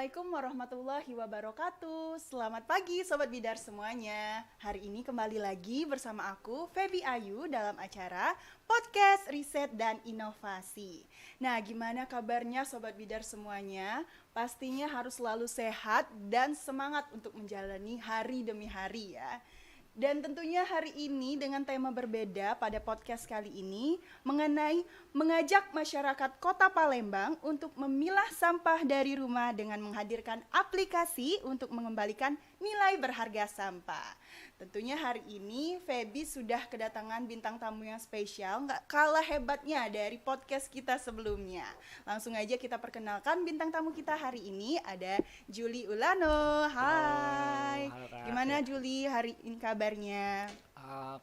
Assalamualaikum warahmatullahi wabarakatuh. Selamat pagi Sobat Bidar semuanya. Hari ini kembali lagi bersama aku, Feby Ayu, dalam acara Podcast Riset dan Inovasi. Nah, gimana kabarnya Sobat Bidar semuanya? Pastinya harus selalu sehat dan semangat untuk menjalani hari demi hari ya. Dan tentunya hari ini dengan tema berbeda pada podcast kali ini mengenai mengajak masyarakat Kota Palembang untuk memilah sampah dari rumah dengan menghadirkan aplikasi untuk mengembalikan nilai berharga sampah. Tentunya hari ini Feby sudah kedatangan bintang tamu yang spesial, nggak kalah hebatnya dari podcast kita sebelumnya. Langsung aja kita perkenalkan bintang tamu kita hari ini, ada Julie Ulano. Hai. Halo, Kak. Gimana Julie hari ini kabarnya?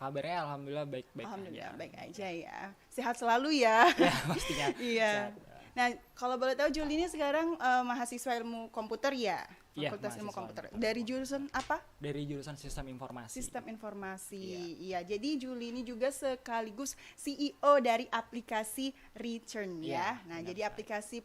Kabarnya alhamdulillah baik-baik Alhamdulillah aja. baik aja ya. Sehat selalu ya. Ya pastinya. Iya. Sehat. Nah, kalau boleh tahu Julie ini sekarang mahasiswa ilmu komputer ya? Iya, Fakultas Ilmu mahasiswa Komputer. ilmu Dari jurusan apa? Dari jurusan sistem informasi. Sistem informasi. Iya, jadi Julie ini juga sekaligus CEO dari aplikasi Return ya. Iya, Nah, benar jadi sekali. aplikasi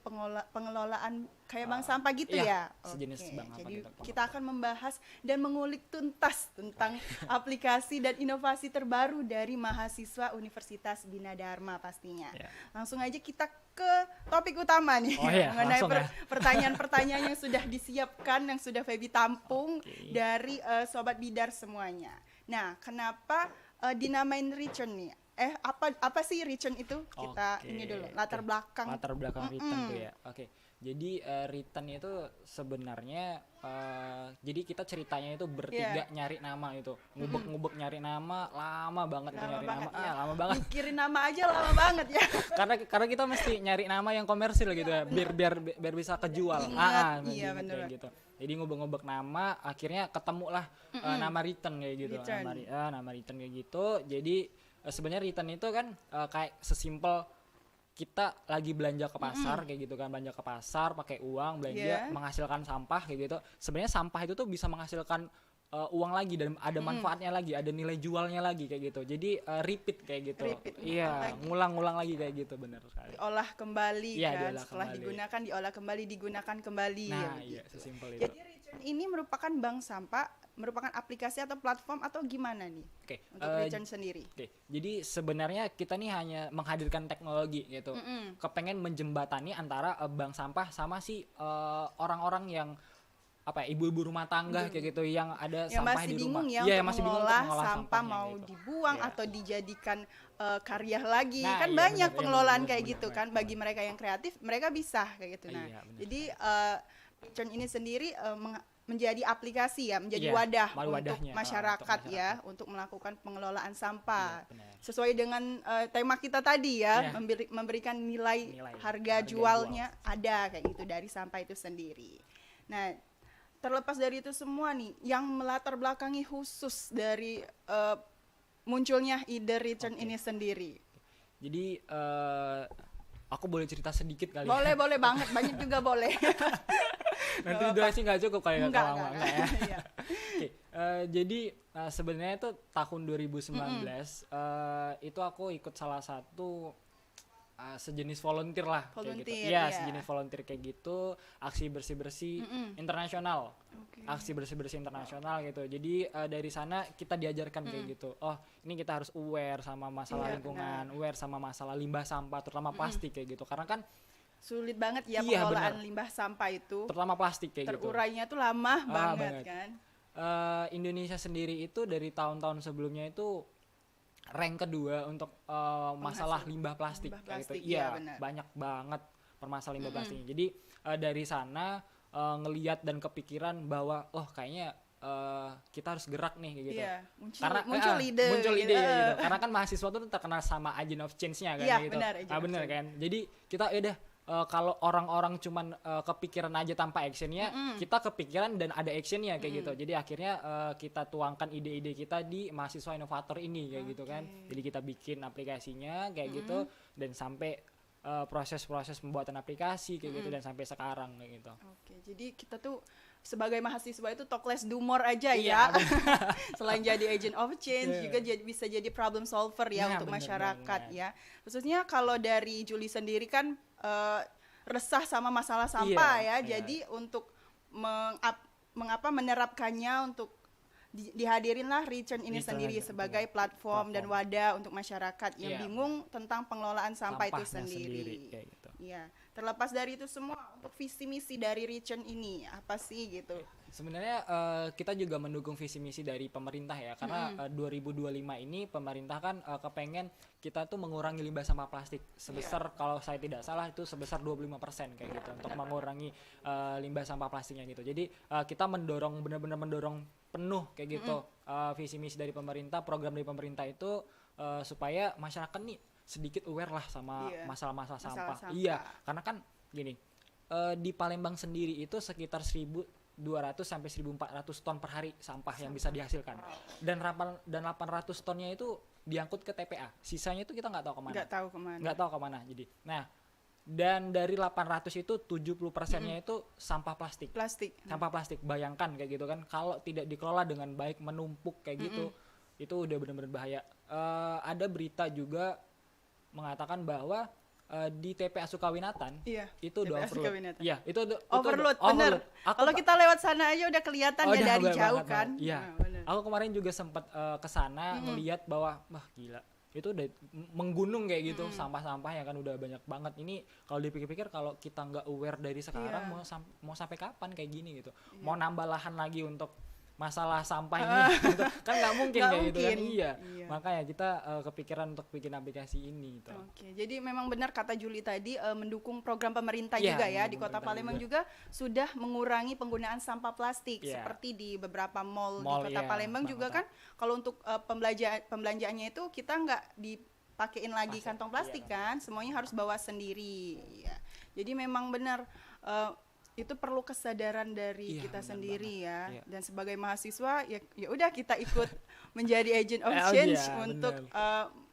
pengelolaan kayak bank sampah gitu iya, ya. sejenis Oke, bank sampah jadi gitu. kita akan membahas dan mengulik tuntas tentang aplikasi dan inovasi terbaru dari mahasiswa Universitas Bina Dharma pastinya. Iya. Langsung aja kita ke topik utama nih, Oh iya, mengenai langsung ya. pertanyaan-pertanyaan yang sudah disiapkan, yang sudah Feby tampung Oke. dari Sobat Bidar semuanya. Nah, kenapa dinamain Return nih? Apa sih Return itu? Kita Oke, ini dulu, oke. latar belakang. Latar belakang return tuh ya. Oke. Jadi return itu sebenarnya jadi kita ceritanya itu bertiga nyari nama itu. Ngubek-ngubek nyari nama, lama banget itu nyari nama. ya. Lama banget. Mikirin nama aja lama banget ya. karena kita mesti nyari nama yang komersil gitu ya, biar bisa kejual. Diingat, iya, diingat bener. kayak gitu. Jadi ngubek-ngubek nama, akhirnya ketemulah nama return kayak gitu. Return. Nama return kayak gitu. Jadi sebenarnya return itu kan kayak sesimpel kita lagi belanja ke pasar kayak gitu kan, belanja ke pasar pakai uang belanja menghasilkan sampah kayak gitu. Sebenarnya sampah itu tuh bisa menghasilkan uang lagi dan ada manfaatnya lagi, ada nilai jualnya lagi kayak gitu. Jadi repeat kayak gitu. Repeat, Iya, ngulang-ngulang lagi kayak gitu, benar sekali. Diolah kembali Iya, kan, diolah setelah kembali. diolah kembali, digunakan kembali. ya Nah, begitu. iya, sesimpel itu. Jadi Return ini merupakan bank sampah, merupakan aplikasi atau platform atau gimana nih Oke. untuk Return sendiri? Oke, jadi sebenarnya kita nih hanya menghadirkan teknologi gitu, kepengen menjembatani antara bank sampah sama si orang-orang yang apa ya, ibu-ibu rumah tangga kayak gitu yang ada Yang sampah masih di bingung rumah. ya Iya, untuk yang masih bingung mengolah untuk mengolah sampah sampahnya mau gitu. dibuang Iya. atau dijadikan karya lagi. Nah, Kan iya, banyak benar, pengelolaan benar, kayak benar, gitu benar, kan, benar. bagi mereka yang kreatif mereka bisa kayak gitu. Nah, Iya, benar jadi Return ini sendiri menjadi aplikasi ya, menjadi Iya, wadah untuk wadahnya, masyarakat untuk ya untuk melakukan pengelolaan sampah. Iya, benar. Sesuai dengan tema kita tadi ya, Iya. memberikan nilai harga harga jualnya ada kayak gitu dari sampah itu sendiri. Nah, terlepas dari itu semua nih, yang melatar belakangi khusus dari munculnya ide Return Oke. ini sendiri. Jadi aku boleh cerita sedikit kali. Boleh banget, banyak juga boleh. Nanti durasi nggak cukup kayak Enggak kalau lama ya. Iya. Oke, jadi sebenarnya itu tahun 2019 itu aku ikut salah satu sejenis volunteer lah kayak gitu. Volunteer, Iya, ya. sejenis volunteer kayak gitu, aksi bersih-bersih internasional. Oke. Aksi bersih-bersih internasional gitu. Jadi dari sana kita diajarkan kayak gitu. Oh, ini kita harus aware sama masalah Iya, lingkungan, aware sama masalah limbah sampah terutama plastik kayak gitu. Karena kan Sulit banget ya Iya, pengelolaan benar. limbah sampah itu. terutama plastik kayak gitu. Terurainya tuh lama banget banget. kan. Indonesia sendiri itu dari tahun-tahun sebelumnya itu rank kedua untuk masalah limbah plastik, limbah kayak gitu. plastik, iya, Iya, benar. banyak banget permasalahan limbah plastiknya. Jadi dari sana ngelihat dan kepikiran bahwa kayaknya kita harus gerak nih kayak gitu. Iya, Karena muncul ide. muncul ide gitu. gitu. Karena kan mahasiswa tuh terkenal sama agent of change-nya kan Iya, gitu. benar, agent of benar change. kan. Jadi kita udah kalau orang-orang cuman kepikiran aja tanpa actionnya, kita kepikiran dan ada actionnya kayak gitu. Jadi akhirnya kita tuangkan ide-ide kita di mahasiswa inovator ini kayak gitu kan. Jadi kita bikin aplikasinya kayak gitu dan sampai proses-proses pembuatan aplikasi kayak gitu dan sampai sekarang kayak gitu. Oke, jadi kita tuh sebagai mahasiswa itu talk less do more aja Iya, ya. Selain jadi agent of change Iya. juga bisa jadi problem solver ya Nah, untuk bener masyarakat banget. ya. Khususnya kalau dari Julie sendiri kan resah sama masalah sampah Iya, ya. iya. Jadi untuk menerapkannya untuk dihadirinlah Return ini Return sendiri aja, sebagai betul. platform dan wadah untuk masyarakat yang Iya. bingung tentang pengelolaan sampah itu Sampahnya sendiri. kayak gitu. Iya, terlepas dari itu semua, untuk visi misi dari Return ini apa sih gitu? Sebenarnya kita juga mendukung visi misi dari pemerintah ya, karena 2025 ini pemerintah kan kepengen kita tuh mengurangi limbah sampah plastik sebesar kalau saya tidak salah itu sebesar 25% kayak gitu untuk mengurangi limbah sampah plastiknya gitu. Jadi kita benar-benar mendorong penuh kayak gitu visi misi dari pemerintah, program dari pemerintah itu supaya masyarakat nih sedikit aware lah sama masalah-masalah sampah. Iya, karena kan gini, di Palembang sendiri itu sekitar 1.200 sampai 1.400 ton per hari sampah yang bisa dihasilkan. Dan 800 tonnya itu diangkut ke TPA. Sisanya itu kita nggak tahu kemana. Nggak tahu kemana. Jadi, nah, dan dari 800 itu 70%-nya itu sampah plastik. Sampah plastik. Bayangkan kayak gitu kan, kalau tidak dikelola dengan baik, menumpuk kayak gitu, itu udah benar-benar bahaya. Ada berita juga mengatakan bahwa di TPA Sukawinatan itu udah overload. Iya, itu overload. Bener. Kalau kita lewat sana aja udah kelihatan ya dari jauh kan. Iya. Aku kemarin juga sempat ke sana ngelihat bahwa wah gila. Itu udah menggunung kayak gitu sampah-sampah yang kan udah banyak banget. Ini kalau dipikir-pikir kalau kita nggak aware dari sekarang mau sampai kapan kayak gini gitu. Mau nambah lahan lagi untuk masalah sampah ini gitu. Kan nggak mungkin kayak gitu kan. Iya. Makanya kita kepikiran untuk bikin aplikasi ini gitu. Oke, jadi memang benar kata Juli tadi mendukung program pemerintah juga ya di Kota Palembang juga sudah mengurangi penggunaan sampah plastik seperti di beberapa mall di Kota Palembang juga kan kalau untuk pembelanjaannya itu kita nggak dipakein lagi kantong plastik kan, semuanya harus bawa sendiri. Ya. Jadi memang benar itu perlu kesadaran dari kita sendiri ya. Dan sebagai mahasiswa ya udah kita ikut menjadi agent of change untuk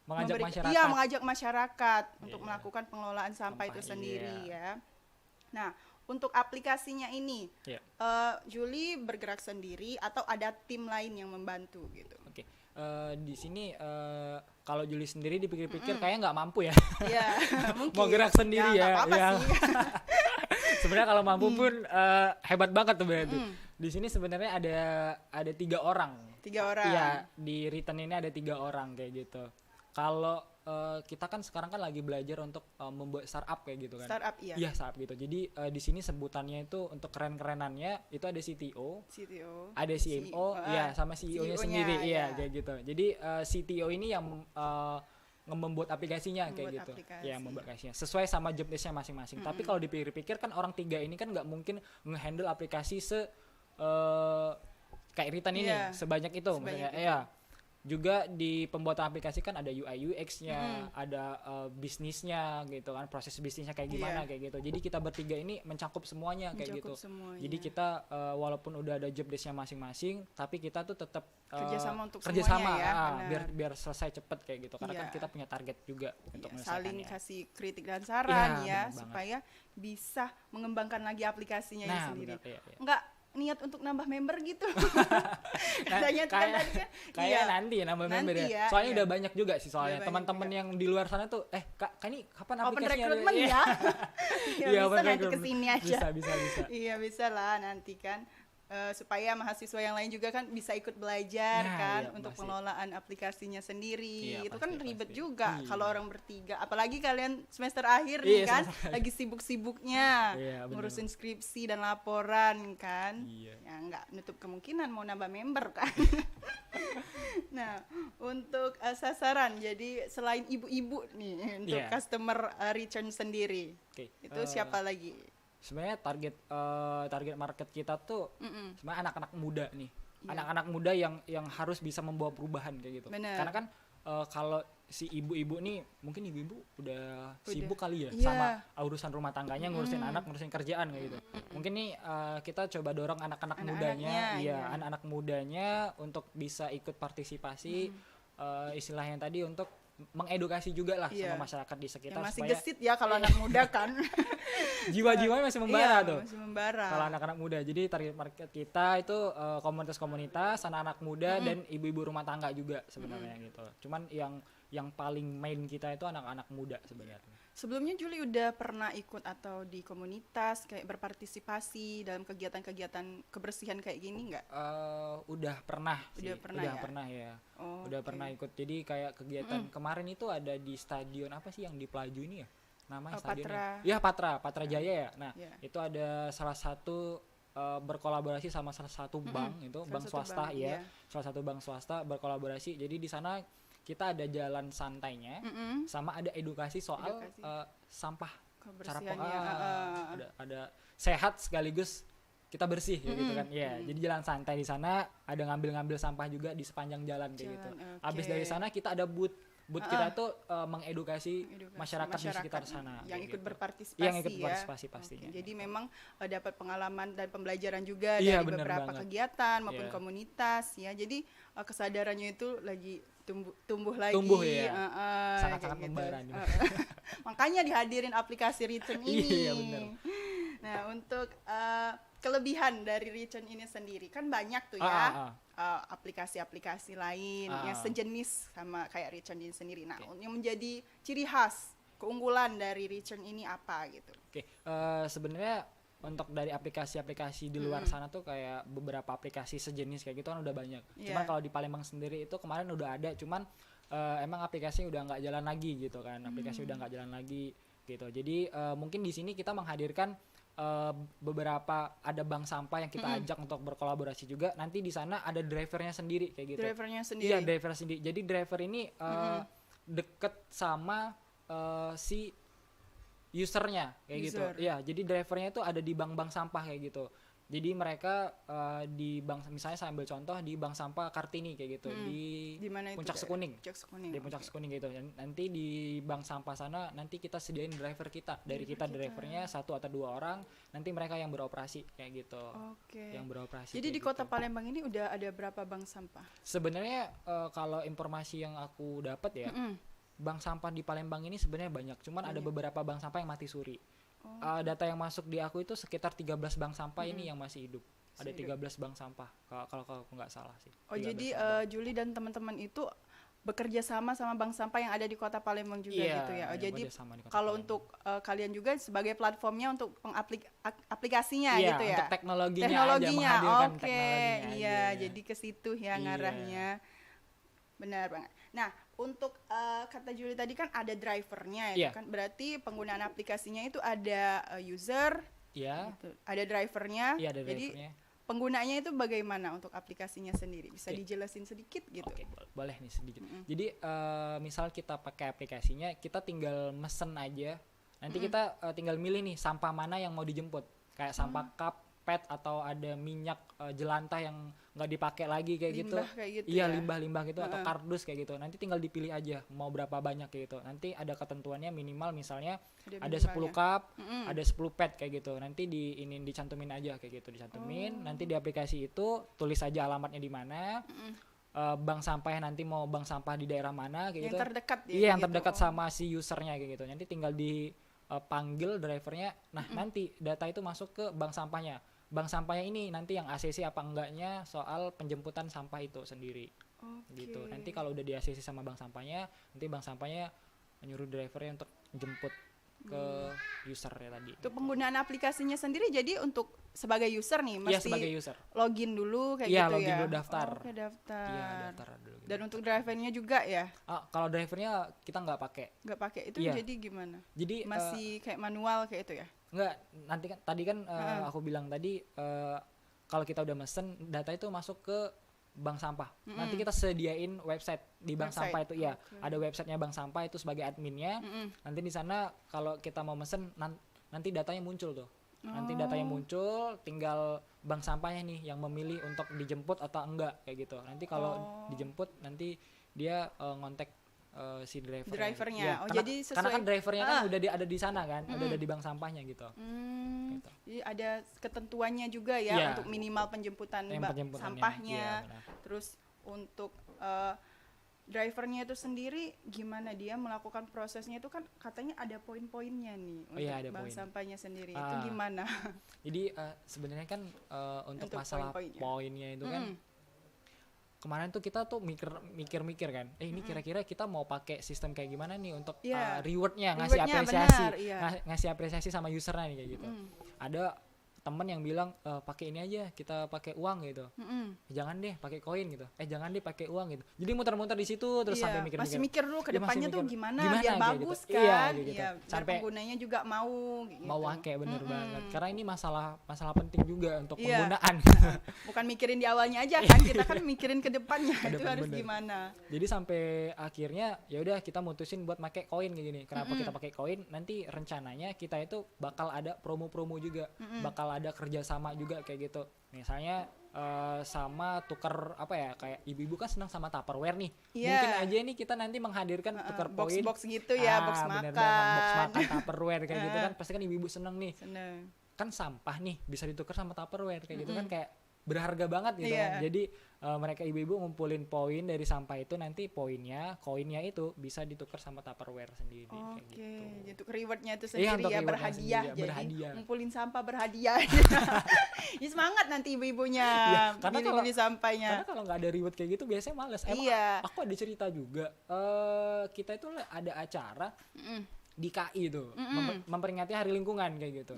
mengajak masyarakat untuk melakukan pengelolaan sampah itu sendiri ya. Nah, untuk aplikasinya ini Juli bergerak sendiri atau ada tim lain yang membantu gitu? Oke. Di sini kalau Juli sendiri dipikir-pikir kayaknya nggak mampu ya. Iya, mungkin. Mau gerak sendiri ya. Sebenarnya kalau mampu pun hebat banget tuh berarti. Di sini sebenarnya ada 3 orang. 3 orang. Iya, di Return ini ada 3 orang kayak gitu. Kalau kita kan sekarang kan lagi belajar untuk membuat startup kayak gitu kan. Startup iya. Iya, startup gitu. Jadi di sini sebutannya itu untuk keren-kerenannya itu ada CTO, ada CMO, ya sama CEO-nya sendiri, iya kayak gitu. Jadi CTO ini yang membuat aplikasinya kayak gitu. Ya, membuat aplikasinya sesuai sama job desk-nya masing-masing. Tapi kalau dipikir-pikir kan orang 3 ini kan nggak mungkin nge-handle aplikasi kayak Return ini sebanyak itu misalnya. Ya. Juga di pembuatan aplikasi kan ada UI UX-nya, ada bisnisnya gitu kan, proses bisnisnya kayak gimana kayak gitu. Jadi kita bertiga ini mencakup semuanya kayak gitu. Jadi kita walaupun udah ada job desk-nya masing-masing, tapi kita tuh tetap kerjasama ya, biar selesai cepet kayak gitu. Karena kan kita punya target juga untuk saling kasih kritik dan saran supaya bisa mengembangkan lagi aplikasinya sendiri. Enggak niat untuk nambah member gitu. Kayak nanti nambah member ya. Soalnya udah banyak juga sih soalnya teman-teman yang di luar sana tuh Kak ini kapan aplikasinya? Open recruitment ya. Iya, bisa nanti kesini aja. Bisa. Iya, bisa lah nanti kan. Supaya mahasiswa yang lain juga kan bisa ikut belajar untuk pengelolaan aplikasinya sendiri. Itu kan ribet juga kalau orang bertiga, apalagi kalian semester akhir nih kan, lagi sibuk-sibuknya ngurusin skripsi dan laporan kan. Ya nggak nutup kemungkinan mau nambah member kan. Nah, untuk sasaran, jadi selain ibu-ibu nih untuk customer Return sendiri, itu siapa lagi? Sebenarnya target market kita tuh sebenarnya anak-anak muda nih, anak-anak muda yang harus bisa membawa perubahan kayak gitu. Karena kan kalau si ibu-ibu nih mungkin ibu-ibu udah sibuk kali ya sama urusan rumah tangganya, ngurusin anak, ngurusin kerjaan kayak gitu. Mungkin nih kita coba dorong anak-anak mudanya, anak-anak mudanya untuk bisa ikut partisipasi, istilahnya tadi untuk mengedukasi juga lah sama masyarakat di sekitar. Yang masih gesit ya kalau anak muda kan. Jiwa-jiwanya masih membara tuh. Masih membara. Kalau anak-anak muda. Jadi target market kita itu komunitas-komunitas, anak-anak muda dan ibu-ibu rumah tangga juga sebenarnya gitu. Cuman yang yang paling main kita itu anak-anak muda sebenarnya. Sebelumnya Juli udah pernah ikut atau di komunitas kayak berpartisipasi dalam kegiatan-kegiatan kebersihan kayak gini nggak? Udah pernah sih. Udah pernah Udah ya? pernah ya. Oh, Udah oke. pernah ikut. Jadi kayak kegiatan kemarin itu ada di stadion apa sih yang di Pelaju ini ya? Namanya stadionnya. Patra. Iya, Patra Jaya ya. Nah, Ya. itu ada salah satu berkolaborasi sama salah satu bank itu, Salah bank satu swasta bank, ya. iya. Salah satu bank swasta berkolaborasi. Jadi di sana kita ada jalan santainya sama ada edukasi soal Edukasi. sampah. Cara Kebersihannya. ada sehat sekaligus kita bersih ya gitu kan. Ya, jadi jalan santai di sana, ada ngambil-ngambil sampah juga di sepanjang jalan kayak gitu. Jalan, Habis oke. dari sana kita ada booth kita tuh mengedukasi Edukasi masyarakat di sekitar sana yang kayak ikut gitu. berpartisipasi Yang ikut ya. berpartisipasi pastinya. Oke, jadi memang dapat pengalaman dan pembelajaran juga Iya, dari bener beberapa banget. kegiatan maupun Iya. komunitas ya. Jadi kesadarannya itu lagi tumbuh lagi. Tumbuh ya. Sangat-sangat kayak gitu. membara nih. Makanya dihadirin aplikasi Return ini. Iya, bener. Nah, untuk kelebihan dari Return ini sendiri kan banyak tuh ya. Aplikasi-aplikasi lain yang sejenis sama kayak Return ini sendiri. Nah, yang menjadi ciri khas keunggulan dari Return ini apa gitu? Oke, sebenarnya untuk dari aplikasi-aplikasi di luar sana tuh kayak beberapa aplikasi sejenis kayak gitu kan udah banyak. Cuman Iya. kalau di Palembang sendiri itu kemarin udah ada, cuman emang aplikasinya udah nggak jalan lagi gitu kan. Aplikasi udah nggak jalan lagi gitu. Jadi mungkin di sini kita menghadirkan beberapa ada bank sampah yang kita ajak untuk berkolaborasi juga. Nanti di sana ada drivernya sendiri kayak gitu. Drivernya sendiri. Iya, driver sendiri. Jadi driver ini deket sama si usernya kayak gitu. User. Iya, jadi drivernya itu ada di bank-bank sampah kayak gitu. Jadi mereka di bank, misalnya saya ambil contoh di bank sampah Kartini kayak gitu, Di mana itu? Puncak daerah? Sekuning. Puncak Sekuning. Di Puncak Sekuning gitu. Nanti di bank sampah sana nanti kita sediain driver kita. Dari kita drivernya 1 atau 2 orang, nanti mereka yang beroperasi kayak gitu. Oke. Yang beroperasi. Jadi kayak di Kota gitu. Palembang ini udah ada berapa bank sampah? Sebenarnya kalau informasi yang aku dapat ya, bank sampah di Palembang ini sebenarnya banyak. Cuman ada beberapa bank sampah yang mati suri. Data yang masuk di aku itu sekitar 13 bank sampah ini yang masih hidup. Ada 13 bank sampah kalau aku nggak salah sih. Oh, 13 jadi bank. Juli dan teman-teman itu bekerja sama bank sampah yang ada di Kota Palembang juga Iya, gitu ya. Oh, yang jadi bekerja sama di Kota kalau Palembang. untuk kalian juga sebagai platformnya untuk aplikasinya Iya, gitu ya. untuk teknologinya, Teknologinya, aja, menghadirkan oke. teknologinya Iya, aja. jadi ke situ ya Iya. ngarahnya. Benar banget. Nah, untuk kata Juli tadi kan ada drivernya itu Iya. kan. Berarti penggunaan aplikasinya itu ada user, Iya, gitu. Ada drivernya. iya ada Jadi drivernya. penggunanya itu bagaimana untuk aplikasinya sendiri? Bisa dijelasin sedikit gitu? Oke, boleh nih sedikit. Jadi misal kita pakai aplikasinya, kita tinggal mesen aja. Nanti kita tinggal milih nih sampah mana yang mau dijemput. Kayak sampah cup, pet atau ada minyak jelantah yang nggak dipakai lagi kayak gitu. Limbah kayak gitu Iya, ya? limbah-limbah gitu atau kardus kayak gitu. Nanti tinggal dipilih aja mau berapa banyak kayak gitu. Nanti ada ketentuannya minimal misalnya ada 10 cup, ada 10 pet kayak gitu. Nanti dicantumin aja kayak gitu, dicantumin. Nanti di aplikasi itu tulis aja alamatnya di mana. Bank sampahnya nanti mau bank sampah di daerah mana kayak Yang gitu. terdekat ya? Iya, yang gitu. terdekat sama si usernya kayak gitu. Nanti tinggal dipanggil drivernya. Nah, nanti data itu masuk ke bank sampahnya. Bank sampahnya ini nanti yang ACC apa enggaknya soal penjemputan sampah itu sendiri. Oke. Gitu. Nanti kalau udah di ACC sama bank sampahnya, nanti bank sampahnya menyuruh drivernya untuk jemput ke usernya tadi. Untuk penggunaan aplikasinya sendiri jadi untuk sebagai user nih Iya, mesti sebagai user. login dulu kayak Iya, gitu login ya. dulu, daftar. Oke, daftar. Iya, daftar dulu. gitu. Dan untuk drivernya juga ya Kalau drivernya kita nggak pakai. nggak pakai itu Iya. jadi gimana? Jadi Masih kayak manual kayak itu ya? Enggak, nanti kan tadi kan aku bilang tadi kalau kita udah mesen data itu masuk ke bank sampah. Nanti kita sediain website di bank Website, sampah itu ya. oke. Ada websitenya bank sampah itu sebagai adminnya. Nanti di sana kalau kita mau mesen nanti datanya muncul tuh. Nanti datanya muncul, tinggal bank sampahnya nih yang memilih untuk dijemput atau enggak kayak gitu. Nanti kalau dijemput nanti dia ngontek si drivernya. Drivernya. Oh, jadi karena kan sesuai- drivernya kan udah ada di sana kan, udah ada di bank sampahnya gitu. Gitu. Jadi ada ketentuannya juga ya Iya. untuk minimal penjemputan Yang penjemputannya. sampahnya. Iya, benar. Terus untuk drivernya itu sendiri gimana dia melakukan prosesnya itu kan katanya ada poin-poinnya nih untuk iya, ada bank poin. sampahnya sendiri itu Ah. gimana? Jadi sebenarnya kan untuk Untuk masalah poin-poinnya. poinnya itu kan kemarin tuh kita tuh mikir kan, ini kira-kira kita mau pakai sistem kayak gimana nih untuk rewardnya, ngasih apresiasi, ngasih apresiasi sama usernya nih kayak gitu. Ada temen yang bilang pakai ini aja, kita pakai uang gitu. Jangan deh pakai koin gitu. Jangan deh pakai uang gitu. Jadi muter-muter di situ terus sampai mikir-mikir. Masih mikir dulu ke depannya tuh gimana biar bagus gitu. kan. Gitu. Iya, sampai penggunanya juga mau gitu. Mau pakai bener banget. Karena ini masalah penting juga untuk penggunaan. Bukan mikirin di awalnya aja kan, kita kan mikirin ke depannya itu harus gimana. Jadi sampai akhirnya ya udah kita mutusin buat pakai koin kayak gini. Kenapa kita pakai koin? Nanti rencananya kita itu bakal ada promo-promo juga. Bakal ada kerjasama juga kayak gitu. Misalnya sama tukar apa ya, kayak ibu-ibu kan senang sama Tupperware nih. Mungkin aja nih kita nanti menghadirkan tukar poin box gitu ya, box makan. Box makan Tupperware kayak gitu kan. Pasti kan ibu-ibu seneng nih. Kan sampah nih bisa ditukar sama Tupperware kayak gitu kan, kayak berharga banget gitu kan. Jadi mereka ibu-ibu ngumpulin poin dari sampah itu, nanti koinnya itu bisa ditukar sama Tupperware sendiri kayak gitu. Jadi untuk rewardnya itu sendiri berhadiah. Jadi ngumpulin sampah berhadiah. Ya semangat nanti ibu-ibunya beli sampahnya. Karena kalau nggak ada reward kayak gitu biasanya males. Aku ada cerita juga. Kita itu ada acara di KI itu memperingati Hari Lingkungan kayak gitu.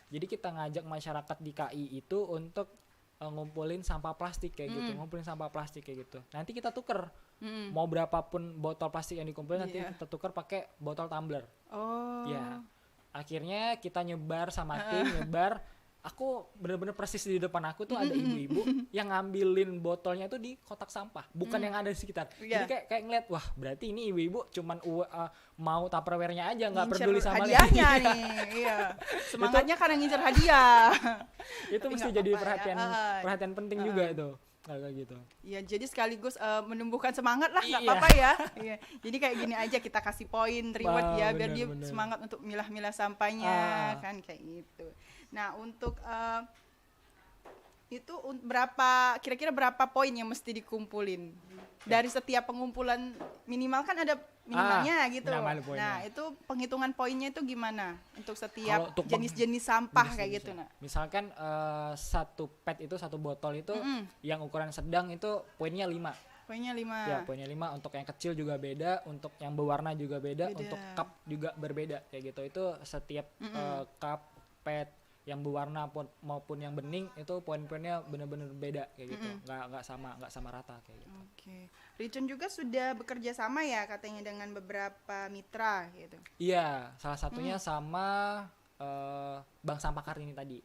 Jadi kita ngajak masyarakat di KI itu untuk ngumpulin sampah plastik kayak gitu, nanti kita tuker mau berapapun botol plastik yang dikumpulin, nanti kita tuker pakai botol tumbler. Ya akhirnya kita nyebar sama tim, aku bener-bener persis di depan aku tuh ada ibu-ibu yang ngambilin botolnya tuh di kotak sampah, bukan yang ada di sekitar. Jadi kayak ngeliat, wah berarti ini ibu-ibu cuman mau Tupperware-nya aja, nggak peduli sama hadiahnya nih. Semangatnya karena ngincer hadiah. Itu mesti jadi perhatian penting juga itu kayak gitu. Iya, jadi sekaligus menumbuhkan semangat lah, nggak apa-apa ya. Jadi kayak gini aja, kita kasih poin reward biar dia semangat untuk milah-milah sampahnya kan kayak gitu. Nah, untuk itu kira-kira berapa poin yang mesti dikumpulin dari setiap pengumpulan? Minimal kan ada minimalnya gitu. Nah, itu penghitungan poinnya itu gimana untuk setiap jenis-jenis sampah kayak gitu? Nah, misalkan satu PET itu, satu botol itu yang ukuran sedang itu poinnya 5. Poinnya 5. Ya, poinnya 5. Untuk yang kecil juga beda, untuk yang berwarna juga beda. Untuk cup juga berbeda kayak gitu. Itu setiap cup, PET yang berwarna maupun yang bening itu poin-poinnya benar-benar beda kayak gitu. Nggak sama rata kayak gitu. Ricun juga sudah bekerja sama ya katanya dengan beberapa mitra gitu. Iya, salah satunya sama Bank Sampah Kartini tadi.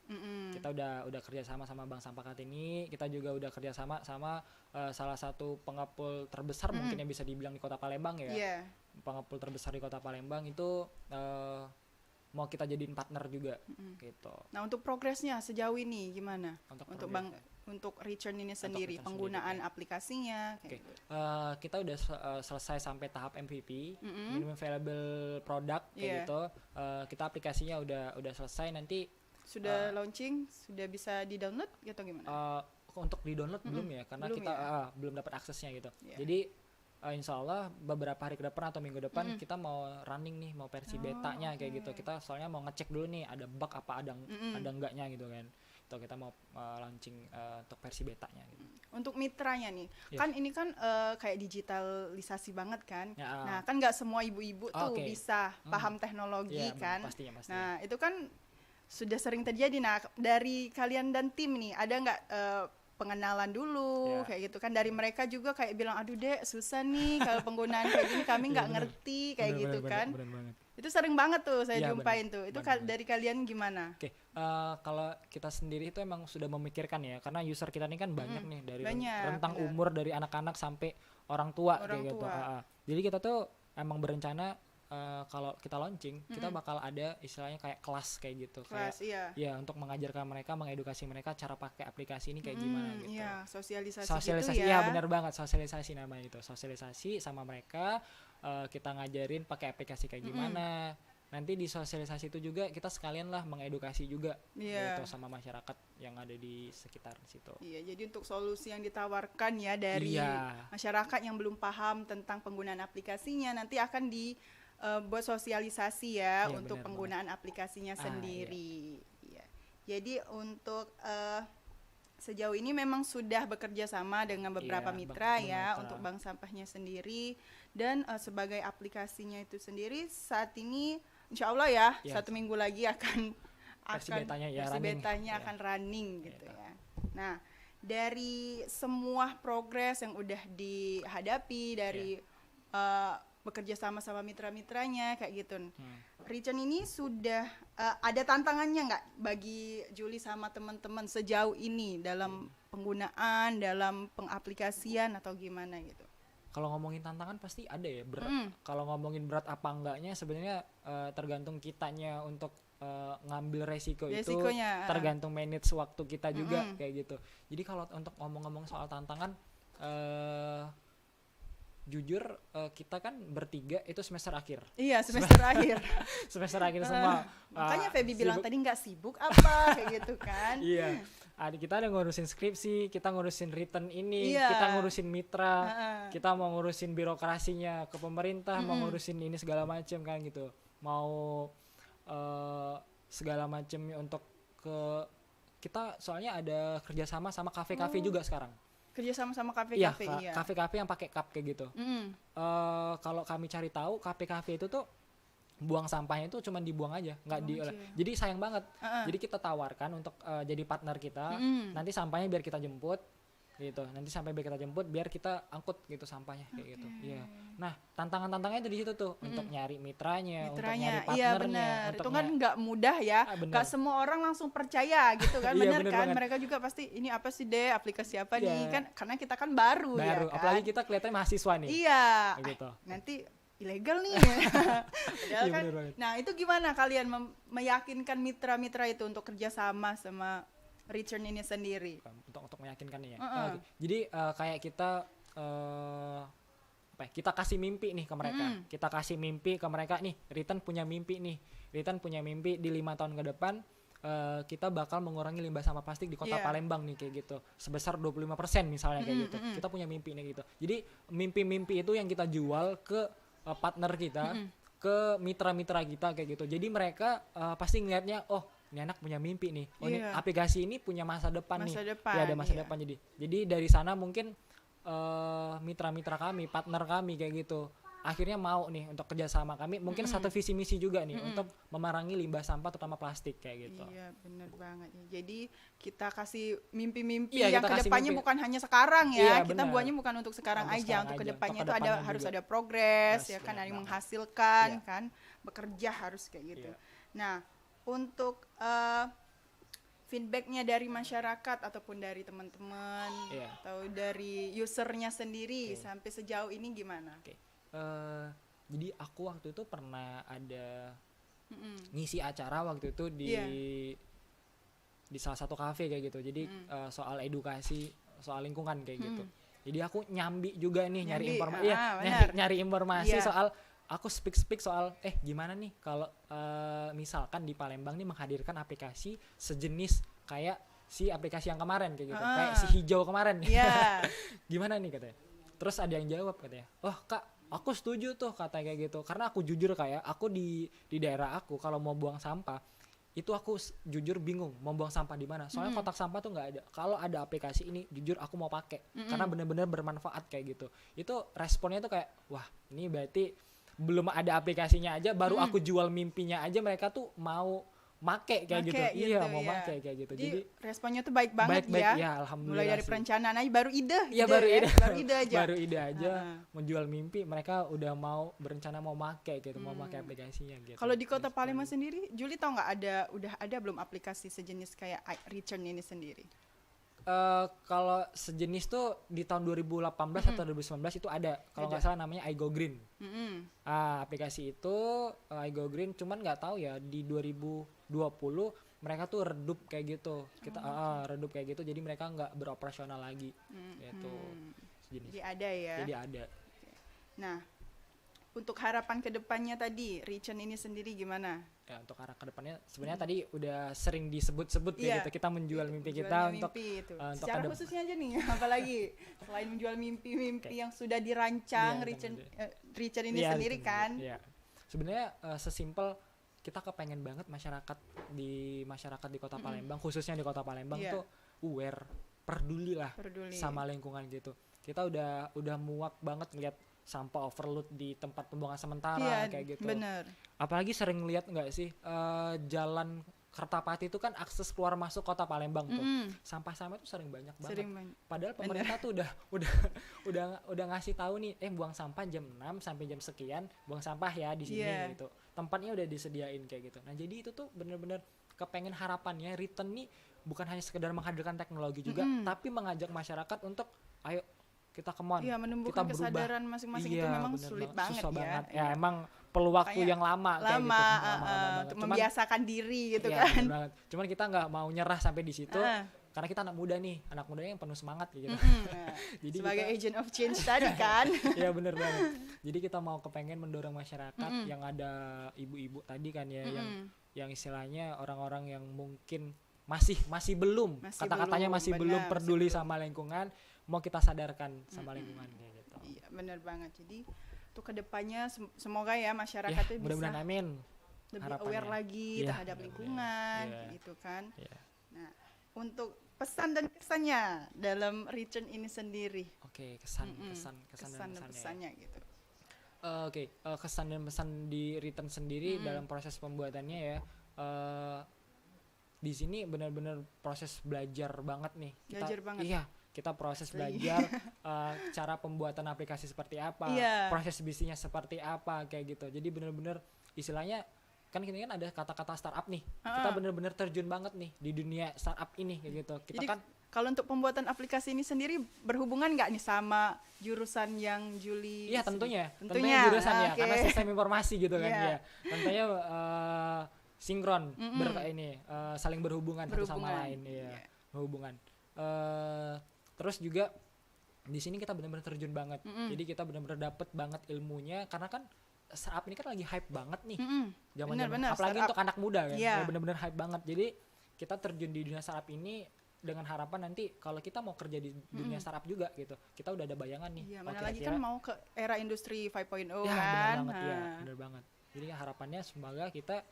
Kita udah kerja sama Bank Sampah Kartini. Kita juga udah kerja sama salah satu pengepul terbesar mungkin yang bisa dibilang di Kota Palembang ya. Pengepul terbesar di Kota Palembang itu mau kita jadiin partner juga gitu. Nah, untuk progresnya sejauh ini gimana? Untuk Return ini sendiri, penggunaan aplikasinya kayak gitu. Kita udah selesai sampai tahap MVP, minimum viable product kayak gitu. Kita aplikasinya udah selesai, nanti sudah launching, sudah bisa di-download atau gimana? Untuk di-download belum ya, karena kita belum dapat aksesnya gitu. Jadi insya Allah beberapa hari ke depan atau minggu depan kita mau running nih, mau versi betanya kayak gitu. Kita soalnya mau ngecek dulu nih ada bug apa ada enggaknya gitu kan. Itu kita mau launching untuk versi betanya gitu. Untuk mitranya nih, kan ini kan kayak digitalisasi banget kan. Nah, kan nggak semua ibu-ibu tuh bisa paham teknologi kan. Pastinya. Nah, itu kan sudah sering terjadi. Nah, dari kalian dan tim nih ada nggak pengenalan dulu kayak gitu kan, dari mereka juga kayak bilang aduh Dek susah nih kalau penggunaan kayak gini kami nggak ngerti kayak gitu kan. Itu sering banget tuh saya jumpain tuh. Itu dari kalian gimana? Kalau kita sendiri itu emang sudah memikirkan ya, karena user kita ini kan banyak nih, dari rentang umur dari anak-anak sampai orang tua kayak gitu. Jadi kita tuh emang berencana kalau kita launching kita bakal ada istilahnya kayak kelas kayak gitu, ya untuk mengajarkan mereka, mengedukasi mereka cara pakai aplikasi ini kayak gimana gitu. Sosialisasi gitu ya. Benar banget, sosialisasi namanya itu, sosialisasi sama mereka. Kita ngajarin pakai aplikasi kayak gimana. Nanti di sosialisasi itu juga kita sekalian lah mengedukasi juga gitu sama masyarakat yang ada di sekitar situ. Jadi untuk solusi yang ditawarkan ya dari masyarakat yang belum paham tentang penggunaan aplikasinya, nanti akan buat sosialisasi untuk penggunaan aplikasinya sendiri. Jadi untuk sejauh ini memang sudah bekerja sama dengan beberapa Iya, mitra ya mitra. untuk bank sampahnya sendiri, dan sebagai aplikasinya itu sendiri saat ini insya Allah ya Iya, 1 minggu lagi versi betanya ya, versi running. betanya Iya. akan running gitu Gitu. ya. Nah, dari semua progres yang udah dihadapi dari bekerja sama sama mitra-mitranya kayak gitu, Return ini sudah ada tantangannya nggak bagi Juli sama teman-teman sejauh ini dalam penggunaan, dalam pengaplikasian atau gimana gitu? Kalau ngomongin tantangan pasti ada ya. Kalau ngomongin berat apa enggaknya sebenarnya tergantung kitanya untuk ngambil Resikonya, itu tergantung manage waktu kita juga kayak gitu. Jadi kalau untuk ngomong-ngomong soal tantangan, jujur kita kan bertiga itu semester akhir. Iya, semester akhir. Semester akhir semua. Makanya Feby bilang sibuk. tadi nggak sibuk apa kayak gitu kan? Iya. Kita ada ngurusin skripsi, kita ngurusin return ini, Iya. kita ngurusin mitra, kita mau ngurusin birokrasinya ke pemerintah, mau ngurusin ini segala macam kan gitu. Mau segala macam untuk kita soalnya ada kerjasama sama kafe-kafe juga sekarang. Kerja sama Iya, kafe-kafe, iya. kafe-kafe yang pakai cup kayak gitu. Kalau kami cari tahu kafe-kafe itu tuh buang sampahnya itu cuma dibuang aja, nggak diolah. Jadi sayang banget. Jadi kita tawarkan untuk jadi partner kita. Nanti sampahnya biar kita jemput, gitu. Nanti sampai biar kita jemput, biar kita angkut gitu sampahnya kayak gitu. Iya. Nah tantangannya itu di situ tuh untuk nyari mitranya, untuk nyari Iya partnernya. benar. untuk Itu kan nggak mudah ya. bener. Nggak semua orang langsung percaya gitu kan, Iya, benar bener kan? banget. Mereka juga pasti ini apa sih deh, aplikasi apa Iya. nih kan? Karena kita kan baru ya kan. apalagi kita kelihatannya mahasiswa nih. Iya. Kayak gitu. Nanti ilegal nih. Padahal Iya, kan. bener banget. Nah itu gimana kalian meyakinkan mitra-mitra itu untuk kerjasama sama Return ini sendiri? Untuk meyakinkan ya. Oke. Jadi kayak kita kita kasih mimpi nih ke mereka. Kita kasih mimpi ke mereka nih. Return punya mimpi nih. Return punya mimpi di 5 tahun ke depan kita bakal mengurangi limbah sampah plastik di Kota Palembang nih kayak gitu. Sebesar 25% misalnya kayak gitu. Kita punya mimpi nih gitu. Jadi mimpi-mimpi itu yang kita jual ke partner kita, ke mitra-mitra kita kayak gitu. Jadi mereka pasti ngelihatnya, oh ini anak punya mimpi nih. Oh ini aplikasi ini punya masa depan nih. Ya ada masa depan jadi dari sana mungkin mitra-mitra kami, partner kami kayak gitu. Akhirnya mau nih untuk kerjasama kami mungkin satu visi misi juga nih untuk memerangi limbah sampah terutama plastik kayak gitu. Iya benar banget ya. Jadi kita kasih mimpi-mimpi Iya, yang kita kasih kedepannya mimpi. bukan hanya sekarang ya. Iya, kita benar. buatnya bukan untuk sekarang Untuk aja, sekarang untuk aja. kedepannya Untuk itu kedepannya harus juga. ada progres Yes, ya kan, benar ada banget. menghasilkan Iya. kan, bekerja harus kayak gitu. Iya. Nah untuk feedbacknya dari masyarakat ataupun dari teman-teman Iya. atau dari usernya sendiri sampai sejauh ini gimana? Oke. Jadi aku waktu itu pernah ada ngisi acara waktu itu di salah satu kafe kayak gitu. Jadi soal edukasi, soal lingkungan kayak gitu. Jadi aku nyambi juga nih nyari informasi, nyari informasi soal aku speak soal gimana nih kalau misalkan di Palembang nih menghadirkan aplikasi sejenis kayak si aplikasi yang kemarin kayak gitu, kayak si hijau kemarin. Iya. Gimana nih katanya. Terus ada yang jawab katanya, "Oh, Kak, aku setuju tuh," katanya kayak gitu. Karena aku jujur kayak aku di daerah aku kalau mau buang sampah itu aku jujur bingung mau buang sampah di mana. Soalnya kotak sampah tuh nggak ada. Kalau ada aplikasi ini jujur aku mau pakai karena benar-benar bermanfaat kayak gitu. Itu responnya tuh kayak, wah ini berarti belum ada aplikasinya aja baru aku jual mimpinya aja mereka tuh mau make kayak gitu. Iya, mau make kayak gitu. Jadi responnya tuh baik banget ya, alhamdulillah. Mulai dari perencanaan aja baru ide. Iya, baru ide aja. Baru ide aja menjual mimpi mereka udah mau berencana mau make gitu, mau make aplikasinya gitu. Kalau di Kota Palembang sendiri, Juli tahu nggak udah ada belum aplikasi sejenis kayak Return ini sendiri? Kalau sejenis tuh di tahun 2018 atau 2019 itu ada. Kalau nggak salah namanya iGo Green. Aplikasi itu iGo Green, cuman nggak tahu ya di 2020 mereka tuh redup kayak gitu. Kita redup kayak gitu, jadi mereka nggak beroperasional lagi. Gitu. Sejenis. Jadi ada ya. Jadi ada. Nah, untuk harapan kedepannya tadi, Return ini sendiri gimana? Ya, untuk arah kedepannya sebenarnya tadi udah sering disebut-sebut kayak gitu. Kita menjual mimpi kita untuk secara khususnya aja nih, apalagi selain menjual mimpi-mimpi yang sudah dirancang Return ini sendiri kan. Iya. Sebenarnya sesimpel kita kepengen banget masyarakat di Kota Palembang, khususnya di Kota Palembang tuh aware, peduli lah Peduli. sama lingkungan gitu. Kita udah muak banget ngeliat sampah overload di tempat pembuangan sementara kayak gitu. Bener. Apalagi sering lihat nggak sih jalan Kertapati itu kan akses keluar masuk kota Palembang tuh. Sampah-sampah itu sering banget. Padahal pemerintah tuh udah ngasih tahu nih, buang sampah jam 6 sampai jam sekian, buang sampah ya di sini gitu. Tempatnya udah disediain kayak gitu. Nah, jadi itu tuh bener-bener kepengen harapannya return nih bukan hanya sekedar menghadirkan teknologi juga, tapi mengajak masyarakat untuk ayo kita kemon, menumbuhkan kita berubah. kesadaran masing-masing itu memang sulit banget susah ya. banget. Ya emang perlu waktu yang lama kayak gitu. Untuk membiasakan diri gitu kan. Cuman kita nggak mau nyerah sampai di situ karena kita anak muda yang penuh semangat gitu. Jadi sebagai agent of change tadi kan. Iya bener banget. Jadi kita mau kepengen mendorong masyarakat yang ada ibu-ibu tadi kan ya, yang istilahnya orang-orang yang mungkin masih belum kata-katanya masih belum peduli sama lingkungan, mau kita sadarkan sama lingkungan kayak gitu. Iya benar banget. Jadi untuk kedepannya semoga ya masyarakat itu bisa mudah-mudahan amin lebih harapannya. aware lagi terhadap lingkungan gitu kan. Nah, untuk pesan dan kesannya dalam return ini sendiri. Oke, kesan dan pesannya gitu. Kesan dan pesan di return sendiri dalam proses pembuatannya ya. Di sini benar-benar proses belajar banget nih. Kita proses belajar cara pembuatan aplikasi seperti apa, proses bisnisnya seperti apa kayak gitu. Jadi benar-benar istilahnya kan kita kan ada kata-kata startup nih. Kita benar-benar terjun banget nih di dunia startup ini kayak gitu. Kita jadi, kan kalau untuk pembuatan aplikasi ini sendiri berhubungan nggak nih sama jurusan yang Juli? Iya tentunya jurusan ya, karena sistem informasi gitu kan ya. Tentunya sinkron saling berhubungan satu sama lain berhubungan. Terus juga di sini kita benar-benar terjun banget. Jadi kita benar-benar dapet banget ilmunya karena kan startup ini kan lagi hype banget nih. Zaman-zaman apalagi startup untuk anak muda kan. Benar-benar hype banget. Jadi kita terjun di dunia startup ini dengan harapan nanti kalau kita mau kerja di dunia startup juga gitu, kita udah ada bayangan nih. Mana lagi kan mau ke era industri 5.0 kan. Benar banget. Jadi harapannya semoga kita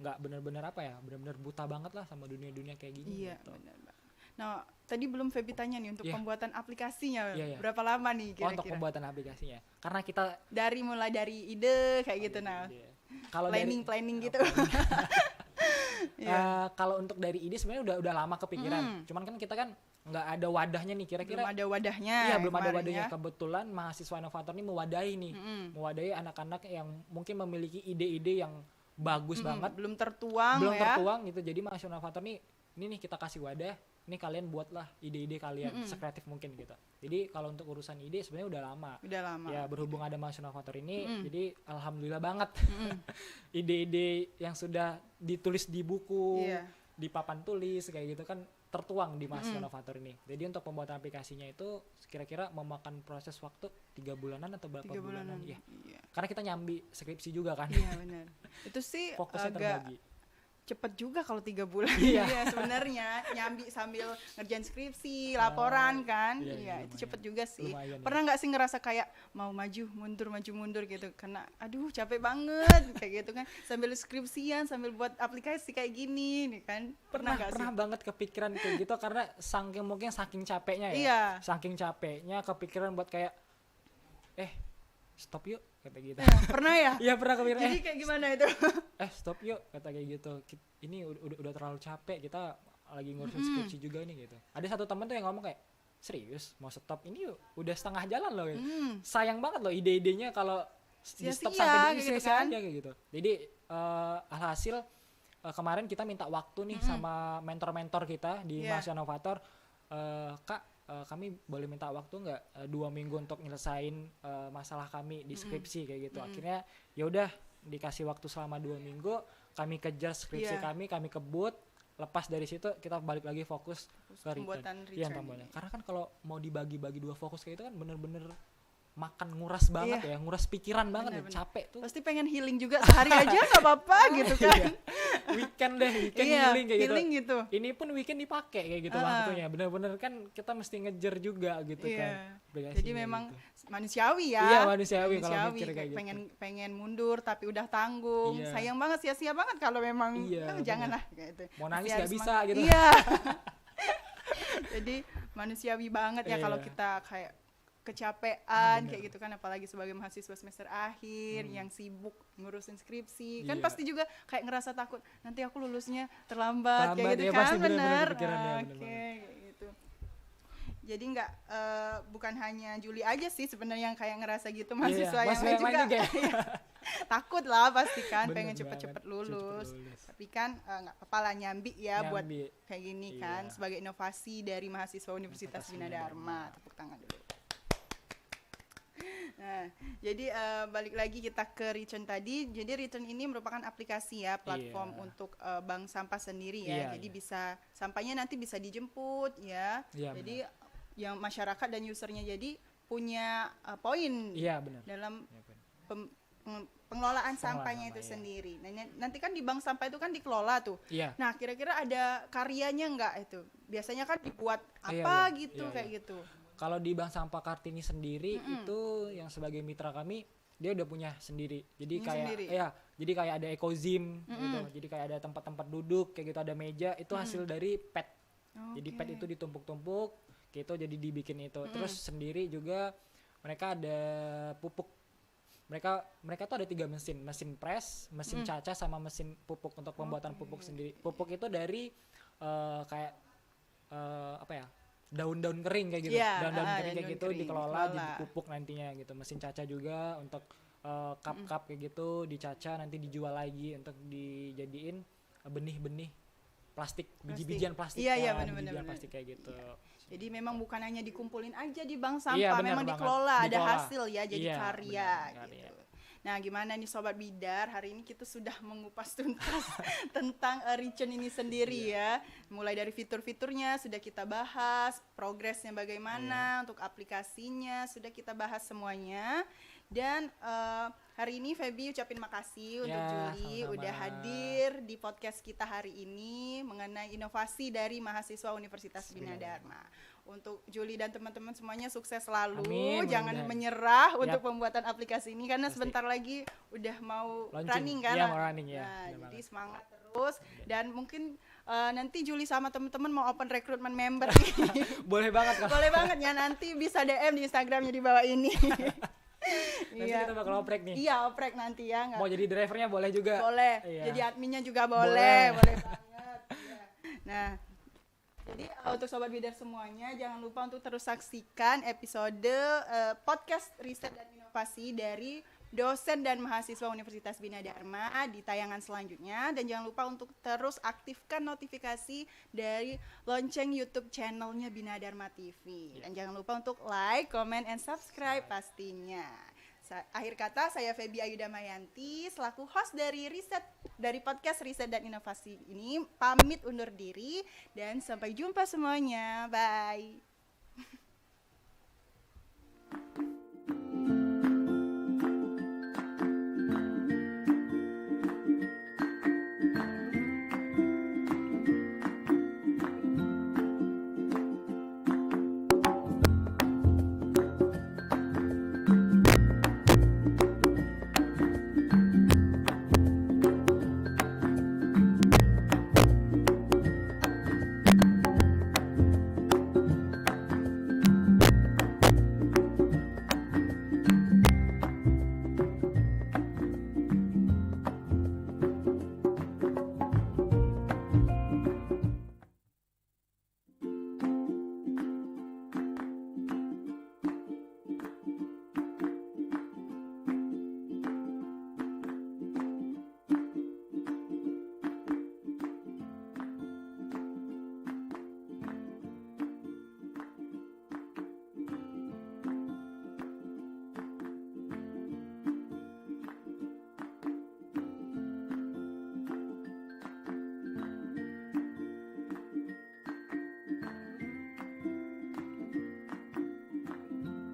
nggak benar-benar benar-benar buta banget lah sama dunia-dunia kayak gini. Gitu. Benar. Nah, tadi belum Feby tanya nih untuk pembuatan aplikasinya berapa lama nih kira-kira? Untuk pembuatan aplikasinya, karena kita mulai dari ide kayak gitu Kalau planning gitu. Kalau untuk dari ide sebenarnya udah lama kepikiran. Cuman kan kita kan nggak ada wadahnya nih kira-kira. Belum ada wadahnya. Iya, belum ada wadahnya. Kebetulan mahasiswa inovator ini mewadahi anak-anak yang mungkin memiliki ide-ide yang bagus banget. Belum tertuang gitu. Jadi mahasiswa inovator ini nih kita kasih wadah. Ini kalian buatlah ide-ide kalian sekreatif mungkin gitu. Jadi kalau untuk urusan ide sebenarnya udah lama. Ya berhubung ada mahasiswa inovator ini, jadi alhamdulillah banget ide-ide yang sudah ditulis di buku, di papan tulis kayak gitu kan tertuang di mahasiswa inovator ini. Jadi untuk pembuatan aplikasinya itu kira-kira memakan proses waktu 3 bulanan atau berapa bulanan? Iya. Karena kita nyambi skripsi juga kan. Iya benar. Itu sih fokusnya agak terbagi. Cepet juga kalau 3 bulan. Sebenarnya nyambi sambil ngerjain skripsi, laporan kan. Itu cepet juga sih. Pernah nggak sih ngerasa kayak mau maju mundur gitu karena aduh capek banget kayak gitu kan, sambil skripsian sambil buat aplikasi kayak gini nih kan. Pernah banget kepikiran kayak gitu karena saking capeknya saking capeknya kepikiran buat kayak stop yuk kata gitu. Pernah ya? Iya pernah kepikiran. Jadi kayak gimana itu? Stop yuk kata kayak gitu. Ini udah terlalu capek, kita lagi ngurusin skripsi juga nih gitu. Ada satu teman tuh yang ngomong kayak, serius mau stop ini udah setengah jalan loh gitu. Sayang banget loh ide-idenya kalau di stop sampai di sia-sia aja kayak gitu. Jadi alhasil kemarin kita minta waktu nih sama mentor-mentor kita di mahasiswa inovator, Kak kami boleh minta waktu nggak 2 minggu untuk nyelesain masalah kami di skripsi kayak gitu. Akhirnya ya udah dikasih waktu selama 2 minggu, kami kejar skripsi kami kebut. Lepas dari situ kita balik lagi fokus ke pembuatan return. Karena kan kalau mau dibagi-bagi 2 fokus kayak itu kan bener-bener makan nguras banget nguras pikiran banget. Bener. Capek tuh. Pasti pengen healing juga sehari aja nggak apa-apa gitu kan. Weekend healing kayak healing gitu. Ini pun weekend dipakai kayak gitu waktunya. Bener-bener kan kita mesti ngejar juga gitu kan. Jadi memang gitu. Manusiawi ya. Iya manusiawi kalau mikir kayak gitu. Pengen mundur tapi udah tanggung. Sayang banget, sia-sia banget kalau memang janganlah gitu. Mau nangis nggak bisa gitu. Iya. Jadi manusiawi banget ya kalau kita kayak kecapean kayak gitu kan, apalagi sebagai mahasiswa semester akhir yang sibuk ngurusin skripsi kan pasti juga kayak ngerasa takut nanti aku lulusnya terlambat kayak gitu ya, kan. pasti Bener. Oke, Kayak gitu. Jadi nggak bukan hanya Juli aja sih sebenarnya yang kayak ngerasa gitu, mahasiswa yang lain juga takut lah pasti kan, pengen cepet-cepet lulus. Tapi kan nggak apa-apa lah, nyambi buat kayak gini kan, sebagai inovasi dari mahasiswa Universitas Bina Dharma. Tepuk tangan dulu. Nah, jadi balik lagi kita ke Return tadi. Jadi Return ini merupakan aplikasi ya, platform untuk bank sampah sendiri ya. Jadi bisa sampahnya nanti bisa dijemput ya. Jadi yang masyarakat dan usernya jadi punya poin dalam pengelolaan sampahnya itu sendiri. Nah, nanti kan di bank sampah itu kan dikelola tuh. Nah, kira-kira ada karyanya nggak itu? Biasanya kan dibuat apa kayak gitu. Kalau di Bank Sampah Kartini sendiri itu yang sebagai mitra kami dia udah punya sendiri. Jadi jadi kayak ada ekozim gitu. Jadi kayak ada tempat-tempat duduk kayak gitu, ada meja, itu hasil dari PET. Jadi PET itu ditumpuk-tumpuk gitu jadi dibikin itu. Terus sendiri juga mereka ada pupuk. Mereka tuh ada 3 mesin press, mesin caca sama mesin pupuk untuk pembuatan pupuk sendiri. Pupuk itu dari kayak daun-daun kering kayak gitu, daun-daun kering kayak gitu dikelola jadi pupuk nantinya gitu. Mesin caca juga untuk cup-cup kayak gitu dicaca nanti dijual lagi untuk dijadiin benih-benih plastik, biji-bijian plastik, biji-bijian plastik kayak gitu. Jadi memang bukan hanya dikumpulin aja di bank sampah, memang dikelola, ada hasil ya, jadi karya gitu. Nah, gimana nih Sobat Bidar, hari ini kita sudah mengupas tuntas tentang Return ini sendiri ya. Mulai dari fitur-fiturnya sudah kita bahas, progresnya bagaimana, untuk aplikasinya sudah kita bahas semuanya. Dan hari ini Feby ucapin makasih untuk Juli sama-sama udah hadir di podcast kita hari ini mengenai inovasi dari mahasiswa Universitas Bina Dharma. Untuk Juli dan teman-teman semuanya sukses selalu. Amin, jangan menyerah untuk pembuatan aplikasi ini karena sebentar lagi udah mau running kan. Jadi semangat terus dan mungkin nanti Juli sama teman-teman mau open recruitment member nih. Boleh banget kan? Boleh banget ya, nanti bisa DM di Instagramnya di bawah ini. Nanti kita bakal oprek nih. Iya, oprek nanti ya. Mau jadi drivernya boleh juga. Boleh. Jadi adminnya juga boleh banget. Ya. Nah, jadi untuk Sobat Bidar semuanya jangan lupa untuk terus saksikan episode podcast riset dan inovasi dari dosen dan mahasiswa Universitas Bina Dharma di tayangan selanjutnya, dan jangan lupa untuk terus aktifkan notifikasi dari lonceng YouTube channelnya Bina Dharma TV, dan jangan lupa untuk like, comment, and subscribe pastinya. Akhir kata, saya Feby Ayu Damayanti selaku host dari podcast Riset dan Inovasi ini pamit undur diri dan sampai jumpa semuanya. Bye.